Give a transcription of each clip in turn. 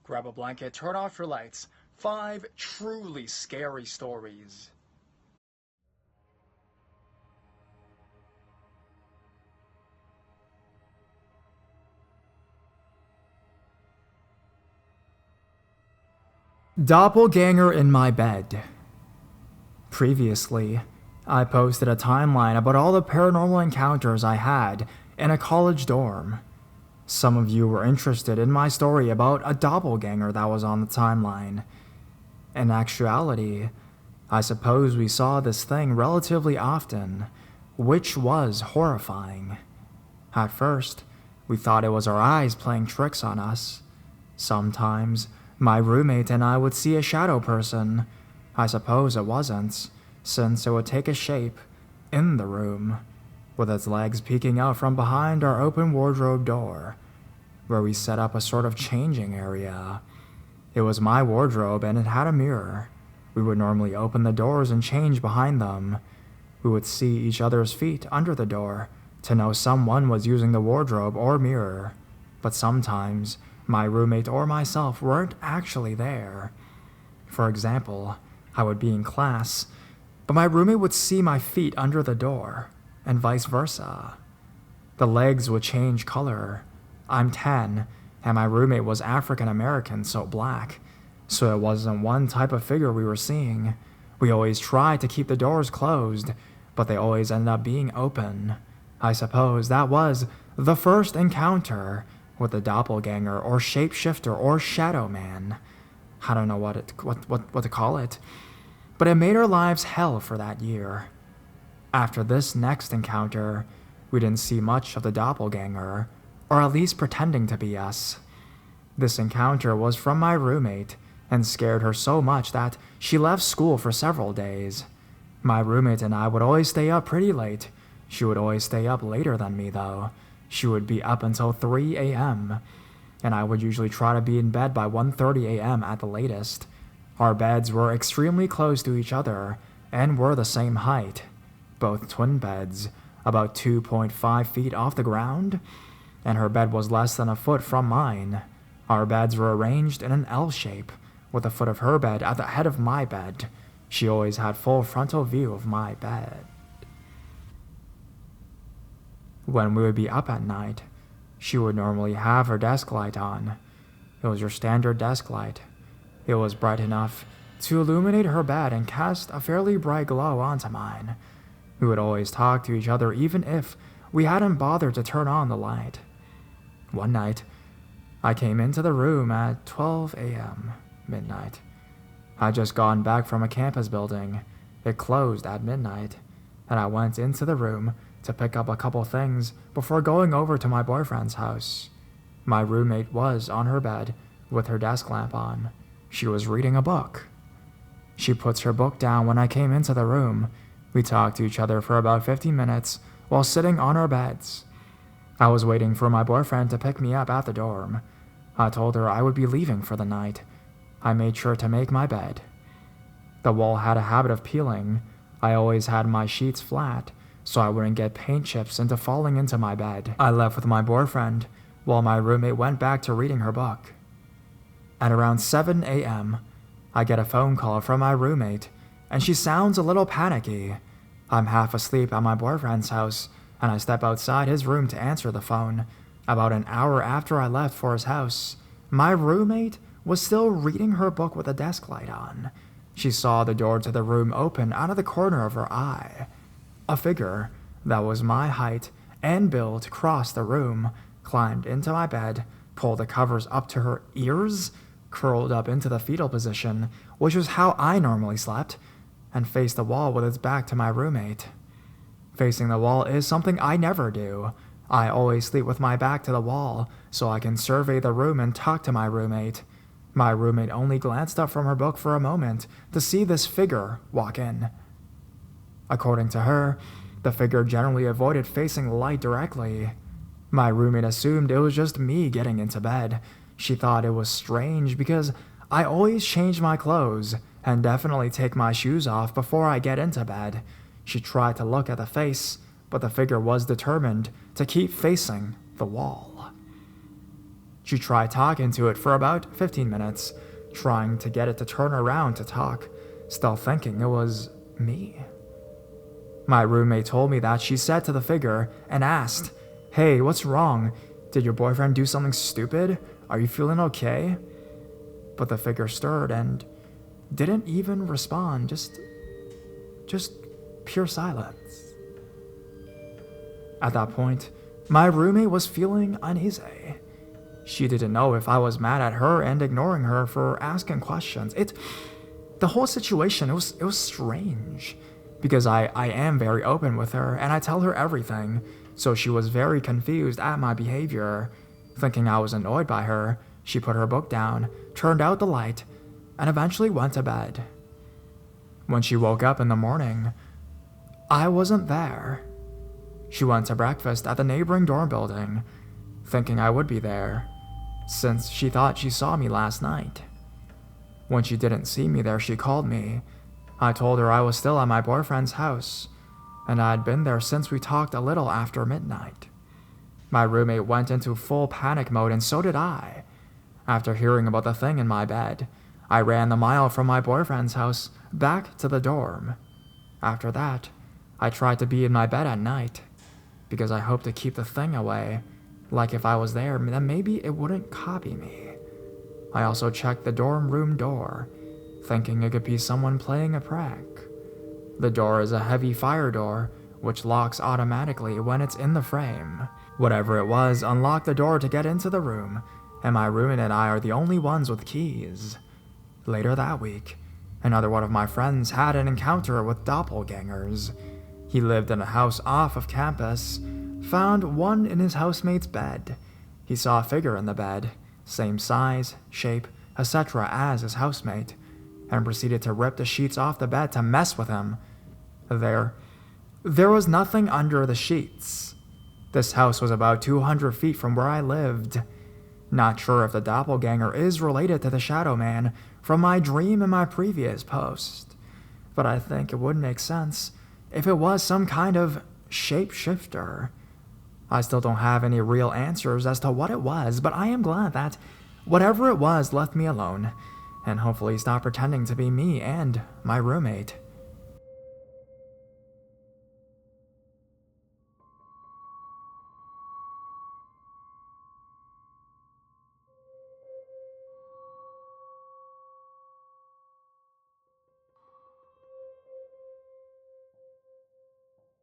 Grab a blanket, turn off your lights. 5 truly scary stories. Doppelganger in my bed. Previously, I posted a timeline about all the paranormal encounters I had in a college dorm. Some of you were interested in my story about a doppelganger that was on the timeline. In actuality, I suppose we saw this thing relatively often, which was horrifying. At first, we thought it was our eyes playing tricks on us. Sometimes, my roommate and I would see a shadow person. I suppose it wasn't, since it would take a shape in the room, with its legs peeking out from behind our open wardrobe door, where we set up a sort of changing area. It was my wardrobe and it had a mirror. We would normally open the doors and change behind them. We would see each other's feet under the door to know someone was using the wardrobe or mirror, but sometimes my roommate or myself weren't actually there. For example, I would be in class, but my roommate would see my feet under the door, and vice versa. The legs would change color. I'm 10, and my roommate was African American, so black, so it wasn't one type of figure we were seeing. We always tried to keep the doors closed, but they always ended up being open. I suppose that was the first encounter with the doppelganger or shapeshifter or shadow man. I don't know what to call it, but it made our lives hell for that year. After this next encounter, we didn't see much of the doppelganger, or at least pretending to be us. This encounter was from my roommate and scared her so much that she left school for several days. My roommate and I would always stay up pretty late. She would always stay up later than me, though. She would be up until 3 a.m., and I would usually try to be in bed by 1:30 a.m. at the latest. Our beds were extremely close to each other and were the same height, both twin beds, about 2.5 feet off the ground, and her bed was less than a foot from mine. Our beds were arranged in an L shape, with the foot of her bed at the head of my bed. She always had full frontal view of my bed. When we would be up at night, she would normally have her desk light on. It was your standard desk light. It was bright enough to illuminate her bed and cast a fairly bright glow onto mine. We would always talk to each other even if we hadn't bothered to turn on the light. One night, I came into the room at 12 a.m., midnight. I'd just gotten back from a campus building. It closed at midnight, and I went into the room to pick up a couple things before going over to my boyfriend's house. My roommate was on her bed with her desk lamp on. She was reading a book. She puts her book down when I came into the room. We talked to each other for about 15 minutes while sitting on our beds. I was waiting for my boyfriend to pick me up at the dorm. I told her I would be leaving for the night. I made sure to make my bed. The wall had a habit of peeling. I always had my sheets flat, so I wouldn't get paint chips into falling into my bed. I left with my boyfriend, while my roommate went back to reading her book. At around 7 a.m., I get a phone call from my roommate, and she sounds a little panicky. I'm half asleep at my boyfriend's house, and I step outside his room to answer the phone. About an hour after I left for his house, my roommate was still reading her book with a desk light on. She saw the door to the room open out of the corner of her eye. A figure that was my height and build crossed the room, climbed into my bed, pulled the covers up to her ears, curled up into the fetal position, which was how I normally slept, and faced the wall with its back to my roommate. Facing the wall is something I never do. I always sleep with my back to the wall, so I can survey the room and talk to my roommate. My roommate only glanced up from her book for a moment to see this figure walk in. According to her, the figure generally avoided facing light directly. My roommate assumed it was just me getting into bed. She thought it was strange because I always change my clothes and definitely take my shoes off before I get into bed. She tried to look at the face, but the figure was determined to keep facing the wall. She tried talking to it for about 15 minutes, trying to get it to turn around to talk, still thinking it was me. My roommate told me that she said to the figure and asked, "Hey, what's wrong? Did your boyfriend do something stupid? Are you feeling okay?" But the figure stirred and didn't even respond, just pure silence. At that point, my roommate was feeling uneasy. She didn't know if I was mad at her and ignoring her for asking questions. The whole situation, it was strange, because I am very open with her and I tell her everything, so she was very confused at my behavior. Thinking I was annoyed by her, she put her book down, turned out the light, and eventually went to bed. When she woke up in the morning, I wasn't there. She went to breakfast at the neighboring dorm building, thinking I would be there, since she thought she saw me last night. When she didn't see me there, she called me. I told her I was still at my boyfriend's house, and I had been there since we talked a little after midnight. My roommate went into full panic mode, and so did I. After hearing about the thing in my bed, I ran the mile from my boyfriend's house back to the dorm. After that, I tried to be in my bed at night, because I hoped to keep the thing away. Like if I was there, then maybe it wouldn't copy me. I also checked the dorm room door, thinking it could be someone playing a prank. The door is a heavy fire door, which locks automatically when it's in the frame. Whatever it was unlocked the door to get into the room, and my roommate and I are the only ones with keys. Later that week, another one of my friends had an encounter with doppelgangers. He lived in a house off of campus, found one in his housemate's bed. He saw a figure in the bed, same size, shape, etc. as his housemate, and proceeded to rip the sheets off the bed to mess with him. There was nothing under the sheets. This house was about 200 feet from where I lived. Not sure if the doppelganger is related to the Shadow Man from my dream in my previous post, but I think it would make sense if it was some kind of shapeshifter. I still don't have any real answers as to what it was, but I am glad that whatever it was left me alone, and hopefully stopped pretending to be me and my roommate.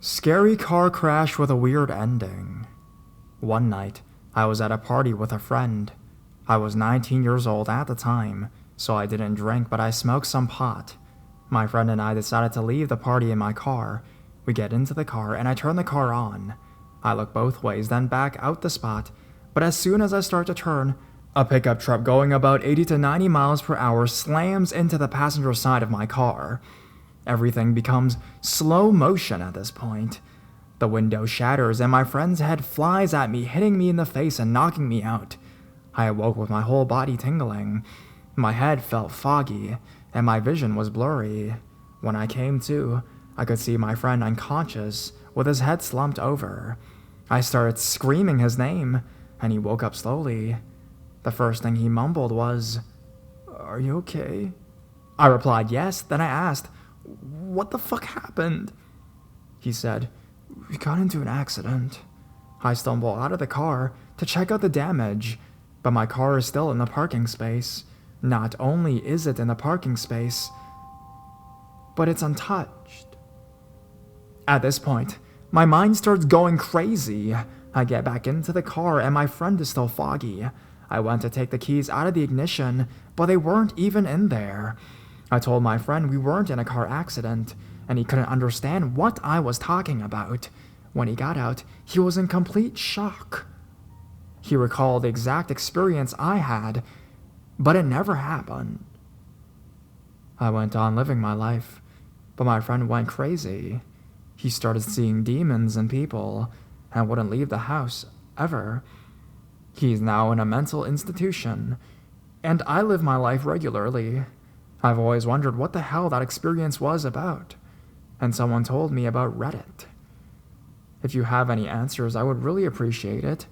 Scary car crash with a weird ending. One night, I was at a party with a friend. I was 19 years old at the time, so I didn't drink, but I smoked some pot. My friend and I decided to leave the party in my car. We get into the car and I turn the car on. I look both ways, then back out the spot, but as soon as I start to turn, a pickup truck going about 80 to 90 miles per hour slams into the passenger side of my car. Everything becomes slow motion at this point. The window shatters and my friend's head flies at me, hitting me in the face and knocking me out. I awoke with my whole body tingling. My head felt foggy, and my vision was blurry. When I came to, I could see my friend unconscious, with his head slumped over. I started screaming his name, and he woke up slowly. The first thing he mumbled was, "Are you okay?" I replied yes, then I asked, "What the fuck happened?" He said, "We got into an accident." I stumble out of the car to check out the damage, but my car is still in the parking space. Not only is it in the parking space, but it's untouched. At this point, my mind starts going crazy. I get back into the car and my friend is still foggy. I went to take the keys out of the ignition, but they weren't even in there. I told my friend we weren't in a car accident, and he couldn't understand what I was talking about. When he got out, he was in complete shock. He recalled the exact experience I had, but it never happened. I went on living my life, but my friend went crazy. He started seeing demons and people, and wouldn't leave the house, ever. He's now in a mental institution, and I live my life regularly. I've always wondered what the hell that experience was about, and someone told me about Reddit. If you have any answers, I would really appreciate it.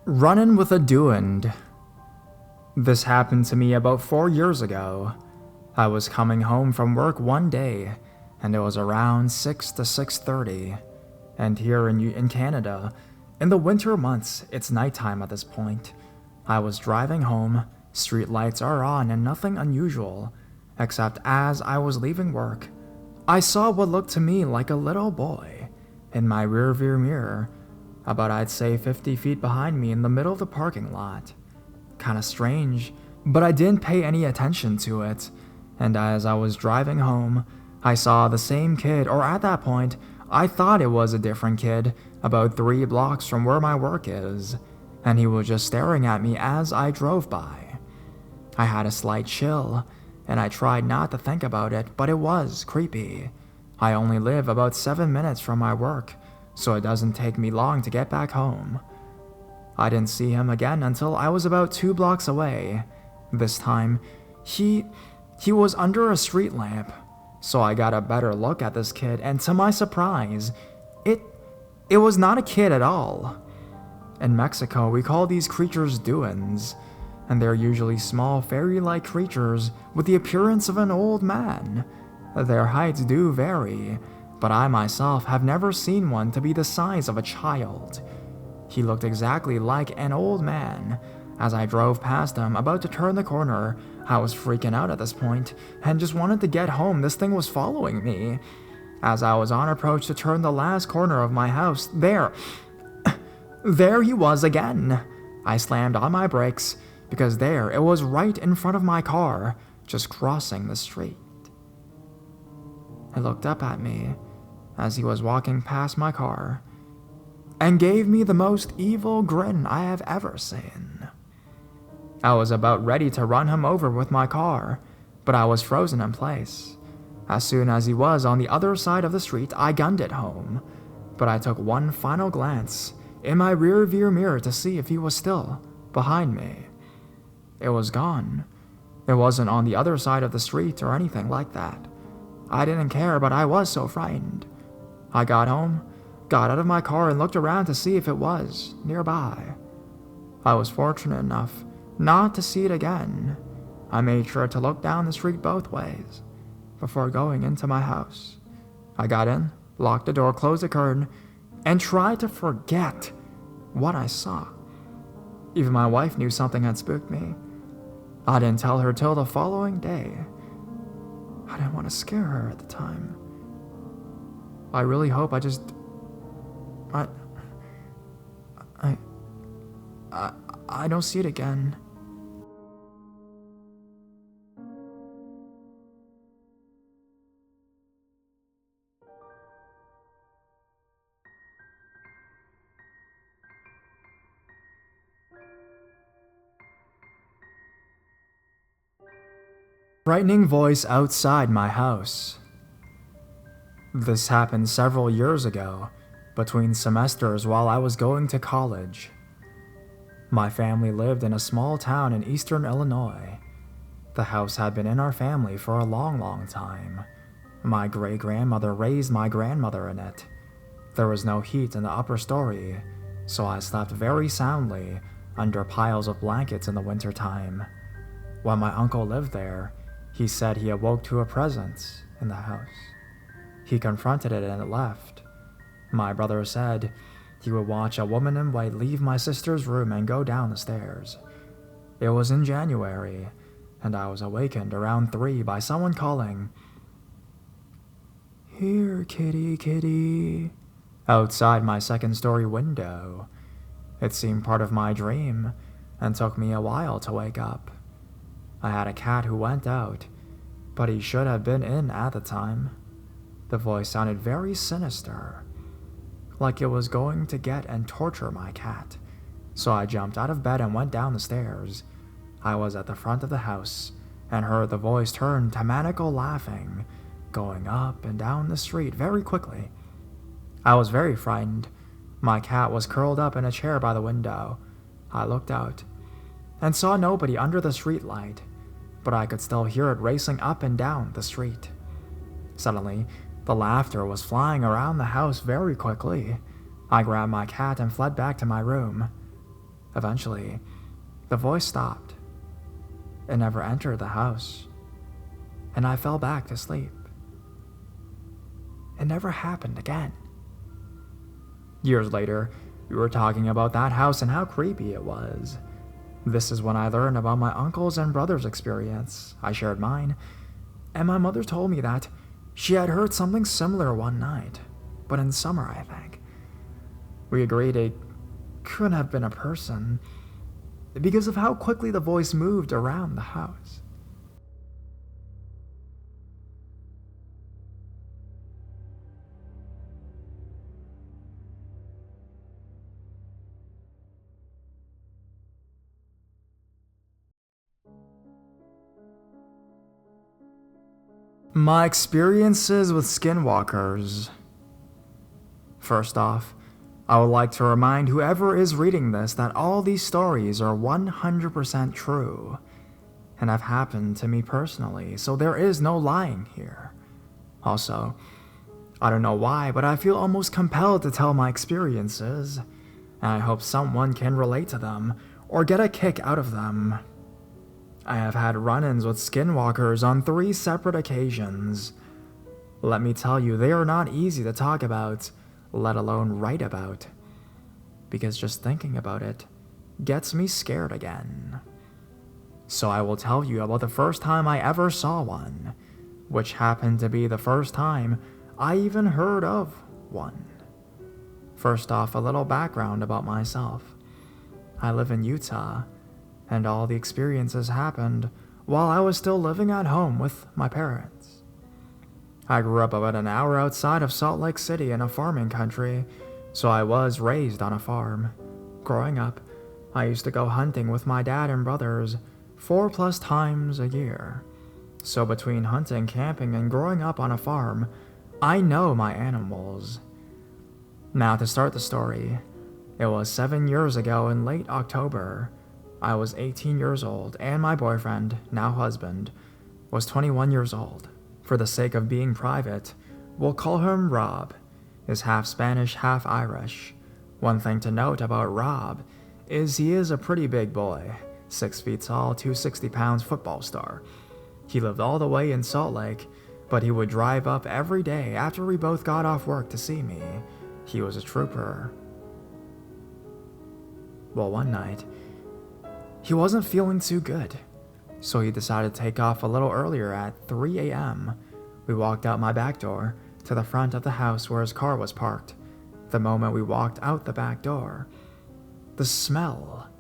Runnin' with a Duend. This happened to me about 4 years ago. I was coming home from work one day, and it was around 6 to 6:30. And here in Canada, in the winter months, it's nighttime at this point. I was driving home, street lights are on and nothing unusual, except as I was leaving work, I saw what looked to me like a little boy in my rearview mirror, about I'd say 50 feet behind me in the middle of the parking lot. Kinda strange, but I didn't pay any attention to it, and as I was driving home, I saw the same kid, or at that point, I thought it was a different kid, about 3 blocks from where my work is, and he was just staring at me as I drove by. I had a slight chill, and I tried not to think about it, but it was creepy. I only live about 7 minutes from my work, so it doesn't take me long to get back home. I didn't see him again until I was about 2 blocks away. This time, he was under a street lamp, so I got a better look at this kid, and to my surprise, it was not a kid at all. In Mexico, we call these creatures duendes, and they're usually small fairy-like creatures with the appearance of an old man. Their heights do vary, but I myself have never seen one to be the size of a child. He looked exactly like an old man. As I drove past him, about to turn the corner, I was freaking out at this point, and just wanted to get home. This thing was following me. As I was on approach to turn the last corner of my house, there he was again. I slammed on my brakes, because there it was right in front of my car, just crossing the street. He looked up at me as he was walking past my car, and gave me the most evil grin I have ever seen. I was about ready to run him over with my car, but I was frozen in place. As soon as he was on the other side of the street, I gunned it home, but I took one final glance in my rear view mirror to see if he was still behind me. It was gone. It wasn't on the other side of the street or anything like that. I didn't care, but I was so frightened. I got home, got out of my car, and looked around to see if it was nearby. I was fortunate enough not to see it again. I made sure to look down the street both ways before going into my house. I got in, locked the door, closed the curtain, and tried to forget what I saw. Even my wife knew something had spooked me. I didn't tell her till the following day. I didn't want to scare her at the time. I really hope I don't see it again. Brightening voice outside my house. This happened several years ago, between semesters while I was going to college. My family lived in a small town in eastern Illinois. The house had been in our family for a long, long time. My great-grandmother raised my grandmother in it. There was no heat in the upper story, so I slept very soundly under piles of blankets in the wintertime. When my uncle lived there, he said he awoke to a presence in the house. He confronted it and it left. My brother said he would watch a woman in white leave my sister's room and go down the stairs. It was in January, and I was awakened around 3 by someone calling, "Here, kitty, kitty," outside my second-story window. It seemed part of my dream, and took me a while to wake up. I had a cat who went out, but he should have been in at the time. The voice sounded very sinister, like it was going to get and torture my cat. So I jumped out of bed and went down the stairs. I was at the front of the house and heard the voice turn to maniacal laughing, going up and down the street very quickly. I was very frightened. My cat was curled up in a chair by the window. I looked out and saw nobody under the street light, but I could still hear it racing up and down the street. Suddenly, the laughter was flying around the house very quickly. I grabbed my cat and fled back to my room. Eventually, the voice stopped. It never entered the house, and I fell back to sleep. It never happened again. Years later, we were talking about that house and how creepy it was. This is when I learned about my uncle's and brother's experience. I shared mine, and my mother told me that she had heard something similar one night, but in summer, I think. We agreed it couldn't have been a person because of how quickly the voice moved around the house. My experiences with skinwalkers. First off, I would like to remind whoever is reading this that all these stories are 100% true and have happened to me personally, so there is no lying here. Also, I don't know why, but I feel almost compelled to tell my experiences, and I hope someone can relate to them or get a kick out of them. I have had run-ins with skinwalkers on 3 separate occasions. Let me tell you, they are not easy to talk about, let alone write about, because just thinking about it gets me scared again. So I will tell you about the first time I ever saw one, which happened to be the first time I even heard of one. First off, a little background about myself. I live in Utah, and all the experiences happened while I was still living at home with my parents. I grew up about an hour outside of Salt Lake City in a farming country, so I was raised on a farm. Growing up, I used to go hunting with my dad and brothers 4+ times a year. So between hunting, camping, and growing up on a farm, I know my animals. Now to start the story, it was 7 years ago in late October. I was 18 years old, and my boyfriend, now husband, was 21 years old. For the sake of being private, we'll call him Rob. He's half Spanish, half Irish. One thing to note about Rob is he is a pretty big boy, 6 feet tall, 260 pounds football star. He lived all the way in Salt Lake, but he would drive up every day after we both got off work to see me. He was a trooper. Well, one night, he wasn't feeling too good, so he decided to take off a little earlier at 3 a.m. We walked out my back door to the front of the house where his car was parked. The moment we walked out the back door, the smell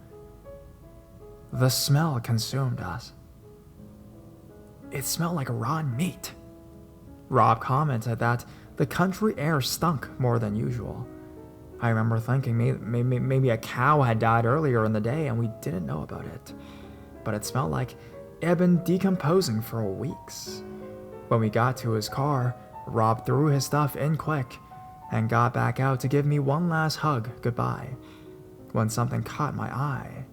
consumed us. It smelled like rotten meat. Rob commented that the country air stunk more than usual. I remember thinking maybe a cow had died earlier in the day and we didn't know about it. But it smelled like it had been decomposing for weeks. When we got to his car, Rob threw his stuff in quick and got back out to give me one last hug goodbye, when something caught my eye.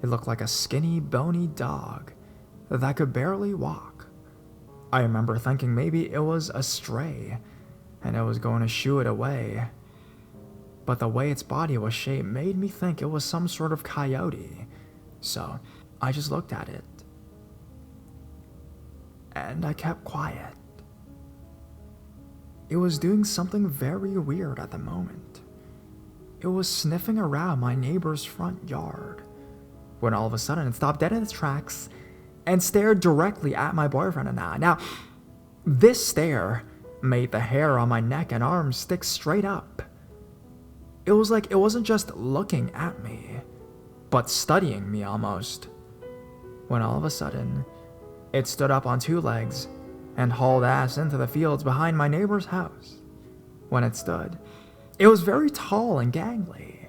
It looked like a skinny, bony dog that could barely walk. I remember thinking maybe it was a stray and it was going to shoo it away. But the way its body was shaped made me think it was some sort of coyote. So I just looked at it. And I kept quiet. It was doing something very weird at the moment. It was sniffing around my neighbor's front yard, when all of a sudden it stopped dead in its tracks and stared directly at my boyfriend and I. Now, this stare made the hair on my neck and arms stick straight up. It was like it wasn't just looking at me, but studying me almost. When all of a sudden, it stood up on 2 legs and hauled ass into the fields behind my neighbor's house. When it stood, it was very tall and gangly,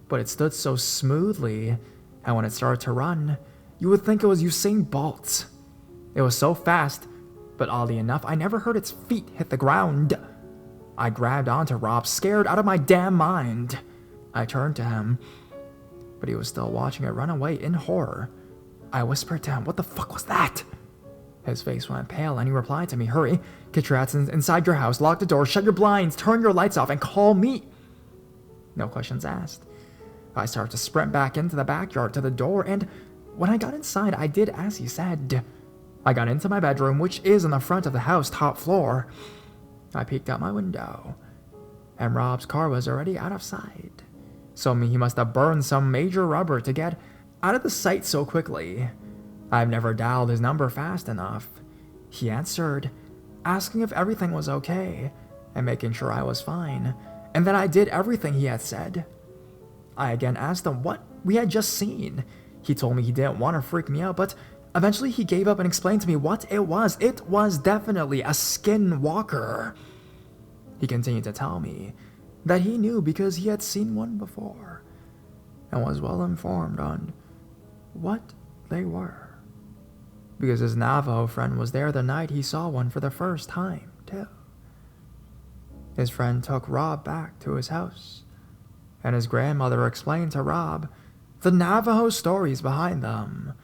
but it stood so smoothly, and when it started to run, you would think it was Usain Bolt. It was so fast, but oddly enough, I never heard its feet hit the ground. I grabbed onto Rob, scared out of my damn mind. I turned to him, but he was still watching it run away in horror. I whispered to him, "What the fuck was that?" His face went pale and he replied to me, "Hurry, get your ass inside your house, lock the door, shut your blinds, turn your lights off, and call me." No questions asked. I started to sprint back into the backyard to the door, and when I got inside, I did as he said. I got into my bedroom, which is in the front of the house, top floor. I peeked out my window, and Rob's car was already out of sight. So he must have burned some major rubber to get out of the sight so quickly. I've never dialed his number fast enough. He answered, asking if everything was okay, and making sure I was fine, and that I did everything he had said. I again asked him what we had just seen. He told me he didn't want to freak me out, but eventually he gave up and explained to me what it was. It was definitely a skinwalker. He continued to tell me that he knew because he had seen one before, and was well informed on what they were. Because his Navajo friend was there the night he saw one for the first time, too. His friend took Rob back to his house, and his grandmother explained to Rob the Navajo stories behind them,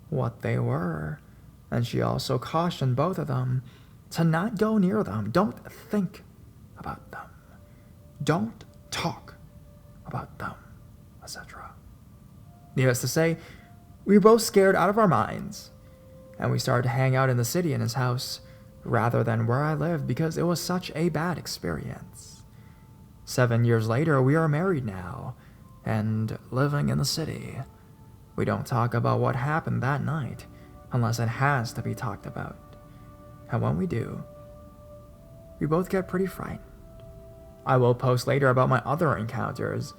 what they were, and she also cautioned both of them to not go near them. Don't think about them. Don't talk about them, etc. Needless to say, we were both scared out of our minds, and we started to hang out in the city in his house rather than where I lived because it was such a bad experience. 7 years later, we are married now and living in the city. We don't talk about what happened that night unless it has to be talked about. And when we do, we both get pretty frightened. I will post later about my other encounters,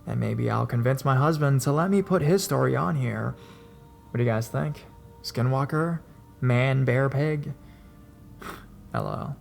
and maybe I'll convince my husband to let me put his story on here. What do you guys think? Skinwalker? Man, bear, pig? LOL.